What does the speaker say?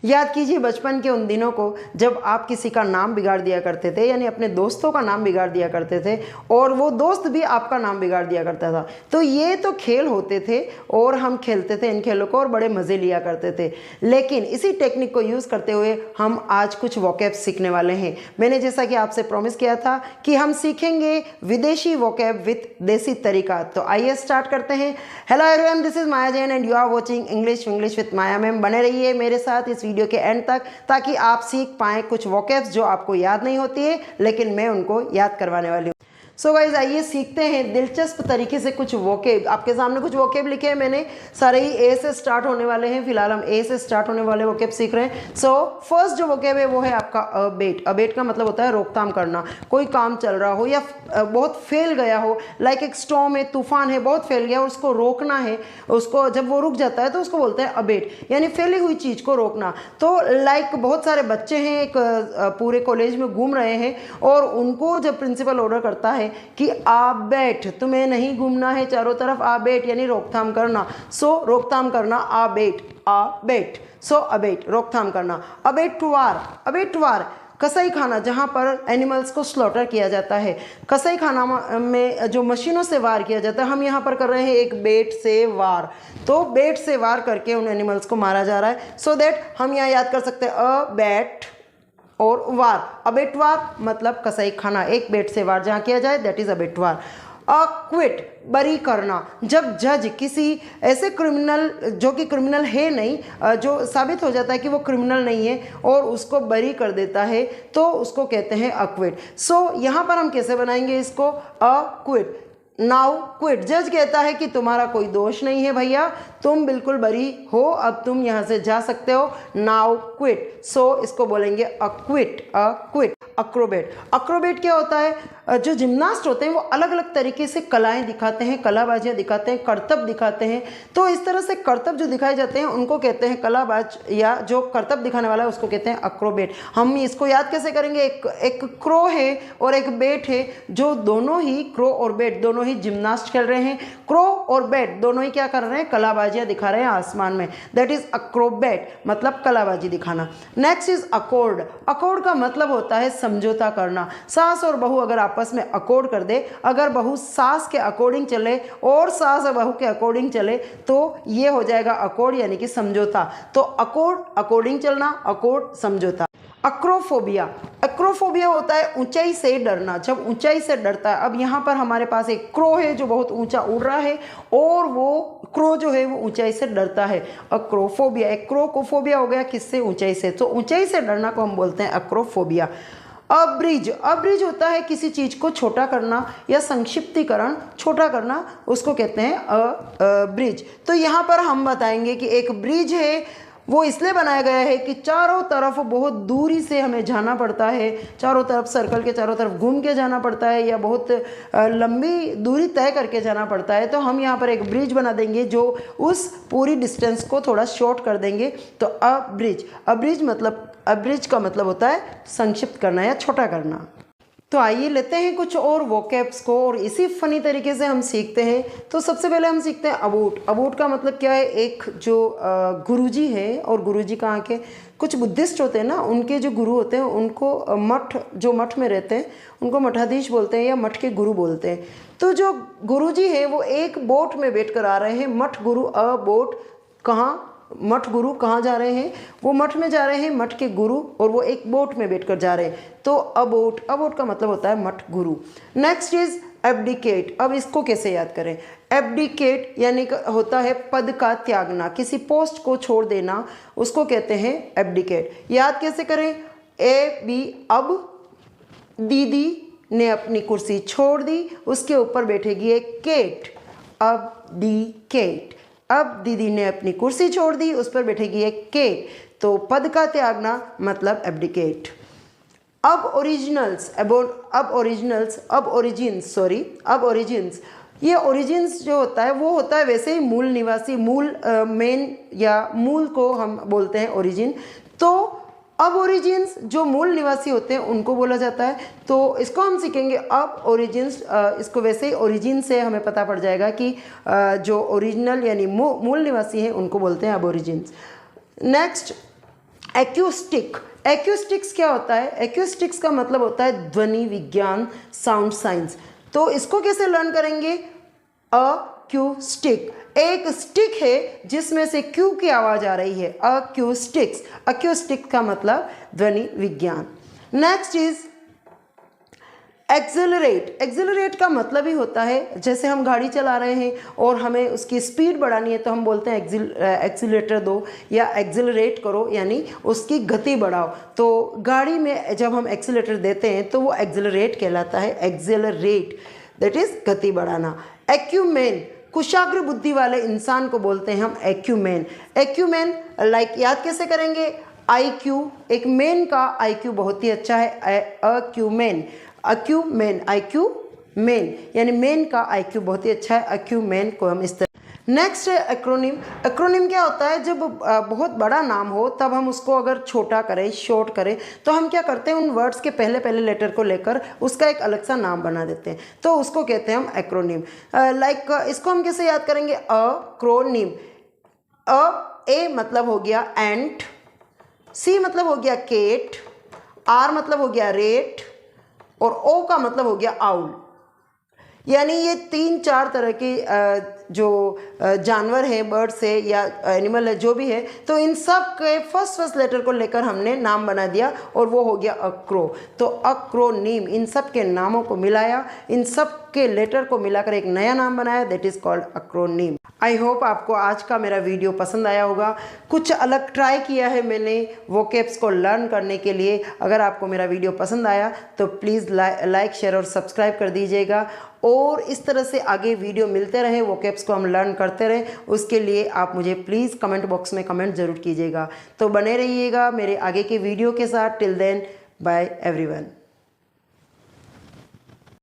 याद कीजिए बचपन के उन दिनों को जब आप किसी का नाम बिगाड़ दिया करते थे, यानी अपने दोस्तों का नाम बिगाड़ दिया करते थे और वो दोस्त भी आपका नाम बिगाड़ दिया करता था। तो ये तो खेल होते थे और हम खेलते थे इन खेलों को और बड़े मज़े लिया करते थे। लेकिन इसी टेक्निक को यूज़ करते हुए हम आज कुछ वोकैब सीखने वाले हैं। मैंने जैसा कि आपसे प्रॉमिस किया था कि हम सीखेंगे विदेशी वोकैब विद देसी तरीका। तो आइए स्टार्ट करते हैं। Hello everyone, this is Maya Jain and you are watching English with Maya ma'am. बने रहिए मेरे साथ इस वीडियो के एंड तक ताकि आप सीख पाएँ कुछ वोकैब्स जो आपको याद नहीं होती है लेकिन मैं उनको याद करवाने वाली हूँ। सो गाइज आइए सीखते हैं दिलचस्प तरीके से कुछ वोकैब। आपके सामने कुछ वोकैब लिखे हैं मैंने, सारे ही ए से स्टार्ट होने वाले हैं। फिलहाल हम ए से स्टार्ट होने वाले वोकैब सीख रहे हैं। सो फर्स्ट जो वोकैब है वो है आपका अबेट। अबेट का मतलब होता है रोकथाम करना। कोई काम चल रहा हो या बहुत फैल गया हो, लाइक एक स्टॉर्म है, तूफान है, बहुत फैल गया और उसको रोकना है, उसको जब वो रुक जाता है तो उसको बोलते हैं अबेट, यानी फैली हुई चीज़ को रोकना। तो लाइक बहुत सारे बच्चे हैं एक पूरे कॉलेज में घूम रहे हैं और उनको जब प्रिंसिपल ऑर्डर करता है कि आप बैठ, तुम्हें नहीं घूमना है चारों तरफ, आ बैठ, यानी रोकथाम करना। सो रोकथाम करना, आ बैठ। सो अबेट रोकथाम करना। अबेटवार कसाई खाना, जहाँ पर एनिमल्स को स्लॉटर किया जाता है। कसाई खाना में जो मशीनों से वार किया जाता है, हम यहाँ पर कर रहे हैं एक बेट से वार। तो बेट से वार करके उन एनिमल्स को मारा जा रहा है। सो दैट हम यहाँ याद कर सकते हैं अ बैट और वार। अबेटवार मतलब कसाई खाना, एक बेट से वार जहाँ किया जाए, दैट इज अबेटवार। अक्विट बरी करना, जब जज किसी ऐसे क्रिमिनल जो कि क्रिमिनल है नहीं, जो साबित हो जाता है कि वो क्रिमिनल नहीं है और उसको बरी कर देता है, तो उसको कहते हैं अक्विट। सो यहाँ पर हम कैसे बनाएंगे इसको, अक्विट। नाउ क्विट, जज कहता है कि तुम्हारा कोई दोष नहीं है भैया, तुम बिल्कुल बरी हो, अब तुम यहाँ से जा सकते हो। Now quit. सो इसको बोलेंगे अक्विट। अक्रोबेट क्या होता है, जो जिम्नास्ट होते हैं वो अलग अलग तरीके से कलाएं दिखाते हैं, कलाबाजियां दिखाते हैं, करतब दिखाते हैं। तो इस तरह से करतब जो दिखाए जाते हैं उनको कहते हैं कलाबाज, या जो करतब दिखाने वाला है उसको कहते हैं अक्रोबेट। हम इसको याद कैसे करेंगे, एक क्रो है और एक बेट है, जो दोनों ही क्रो और बेट दोनों ही जिम्नास्ट खेल रहे हैं। क्रो और बेट दोनों ही क्या कर रहे हैं, कलाबाजियां दिखा रहे हैं आसमान में, दैट इज अक्रोबेट, मतलब कलाबाजी दिखाना। Next is accord. अकॉर्ड का मतलब होता है समझौता करना। सास और बहू अगर आपस में अकॉर्ड कर दे, अगर बहू सास के अकॉर्डिंग चले और सास और बहू के अकॉर्डिंग चले तो ये हो जाएगा अकॉर्ड, यानी कि समझौता। तो अकॉर्ड अकॉर्डिंग चलना, अकॉर्ड समझौता। एक्रोफोबिया होता है ऊंचाई से डरना, जब ऊंचाई से डरता है। अब यहाँ पर हमारे पास एक क्रो है जो बहुत ऊंचा उड़ रहा है और वो क्रो जो है वो ऊंचाई से डरता है। एक्रोफोबिया, एक्रोकोफोबिया हो गया किससे, ऊंचाई से। तो ऊंचाई से डरना को हम बोलते हैं एक्रोफोबिया। अब्रिज होता है किसी चीज को छोटा करना या संक्षिप्तीकरण, छोटा करना, उसको कहते हैं ब्रिज। तो यहाँ पर हम बताएंगे कि एक ब्रिज है वो इसलिए बनाया गया है कि चारों तरफ बहुत दूरी से हमें जाना पड़ता है, चारों तरफ सर्कल के चारों तरफ घूम के जाना पड़ता है या बहुत लंबी दूरी तय करके जाना पड़ता है। तो हम यहाँ पर एक ब्रिज बना देंगे जो उस पूरी डिस्टेंस को थोड़ा शॉर्ट कर देंगे। तो अब्रिज का मतलब होता है संक्षिप्त करना या छोटा करना। तो आइए लेते हैं कुछ और वोकैब्स को और इसी फनी तरीके से हम सीखते हैं। तो सबसे पहले हम सीखते हैं अबूट। अबूट का मतलब क्या है, एक जो गुरुजी है, और गुरुजी कहाँ के, कुछ बुद्धिस्ट होते हैं ना, उनके जो गुरु होते हैं उनको मठ में रहते हैं उनको मठाधीश बोलते हैं या मठ के गुरु बोलते हैं। तो जो गुरुजी है वो एक बोट में बैठ कर आ रहे हैं, मठ गुरु अ बोट, कहाँ, मठ गुरु कहाँ जा रहे हैं, वो मठ में जा रहे हैं, मठ के गुरु, और वो एक बोट में बैठकर जा रहे हैं। तो अबोट का मतलब होता है मठ गुरु। Next is abdicate. अब इसको कैसे याद करें, एब्डिकेट यानी होता है पद का त्यागना, किसी पोस्ट को छोड़ देना, उसको कहते हैं एब्डिकेट। याद कैसे करें, अब दीदी ने अपनी कुर्सी छोड़ दी, उसके ऊपर बैठेगी एक केट, अब्डिकेट। अब दीदी ने अपनी कुर्सी छोड़ दी, उस पर बैठेगी एक के, तो पद का त्यागना मतलब एब्डिकेट। अब ओरिजिन्स, ये ओरिजिन्स जो होता है वो होता है वैसे ही मूल निवासी, मेन या मूल को हम बोलते हैं ओरिजिन। तो अब ओरिजिन्स जो मूल निवासी होते हैं उनको बोला जाता है। तो इसको हम सीखेंगे अब ओरिजिन्स। इसको वैसे ही ओरिजिन से हमें पता पड़ जाएगा कि जो ओरिजिनल यानी मूल निवासी हैं उनको बोलते हैं अब ओरिजिन्स। नेक्स्ट एक्यूस्टिक, एक्यूस्टिक्स क्या होता है? एक्यूस्टिक्स का मतलब होता है ध्वनि विज्ञान, साउंड साइंस। तो इसको कैसे लर्न करेंगे? अक्यूस्टिक, एक स्टिक है जिसमें से क्यू की आवाज आ रही है, अक्यूस्टिक्स। अक्यूस्टिक का मतलब ध्वनि विज्ञान। Next is accelerate. एक्सेलरेट का मतलब ही होता है जैसे हम गाड़ी चला रहे हैं और हमें उसकी स्पीड बढ़ानी है तो हम बोलते हैं एक्सीलरेटर दो या एक्सेलरेट करो, यानी उसकी गति बढ़ाओ। तो गाड़ी में जब हम एक्सीलरेटर देते हैं तो वो एक्सेलरेट कहलाता है, एक्सेलरेट दैट इज गति बढ़ाना। एक्यूमेन, कुशाग्र बुद्धि वाले इंसान को बोलते हैं हम एक्यूमेन। एक्यूमेन लाइक याद कैसे करेंगे? IQ, एक मेन का IQ बहुत ही अच्छा है, अक्यूमेन, अक्यूमेन, IQ मेन यानी मेन का IQ बहुत ही अच्छा है, अक्यूमेन को हम इस तरह। नेक्स्ट है एक्रोनिम। एक्रोनिम क्या होता है? जब बहुत बड़ा नाम हो तब हम उसको अगर छोटा करें, शॉर्ट करें, तो हम क्या करते हैं, उन वर्ड्स के पहले पहले लेटर को लेकर उसका एक अलग सा नाम बना देते हैं, तो उसको कहते हैं हम एक्रोनिम। लाइक इसको हम कैसे याद करेंगे? अक्रोनिम, ए मतलब हो गया एंट, C मतलब हो गया केट, R मतलब हो गया रेट और O का मतलब हो गया आउल। यानी ये 3-4 तरह के जो जानवर है, बर्ड्स है या एनिमल है, जो भी है, तो इन सब के फर्स्ट लेटर को लेकर हमने नाम बना दिया और वो हो गया अक्रो। तो अक्रोनीम, इन सब के नामों को मिलाया, इन सब के लेटर को मिलाकर एक नया नाम बनाया, that is called acronym. I hope आपको आज का मेरा वीडियो पसंद आया होगा। कुछ अलग ट्राई किया है मैंने वोकैब्स को लर्न करने के लिए। अगर आपको मेरा वीडियो पसंद आया तो प्लीज़ लाइक, शेयर और सब्सक्राइब कर दीजिएगा और इस तरह से आगे वीडियो मिलते रहे, वोकैब्स को हम लर्न करते रहें, उसके लिए आप मुझे प्लीज़ कमेंट बॉक्स में कमेंट ज़रूर कीजिएगा। तो बने रहिएगा मेरे आगे के वीडियो के साथ। Till then, bye everyone.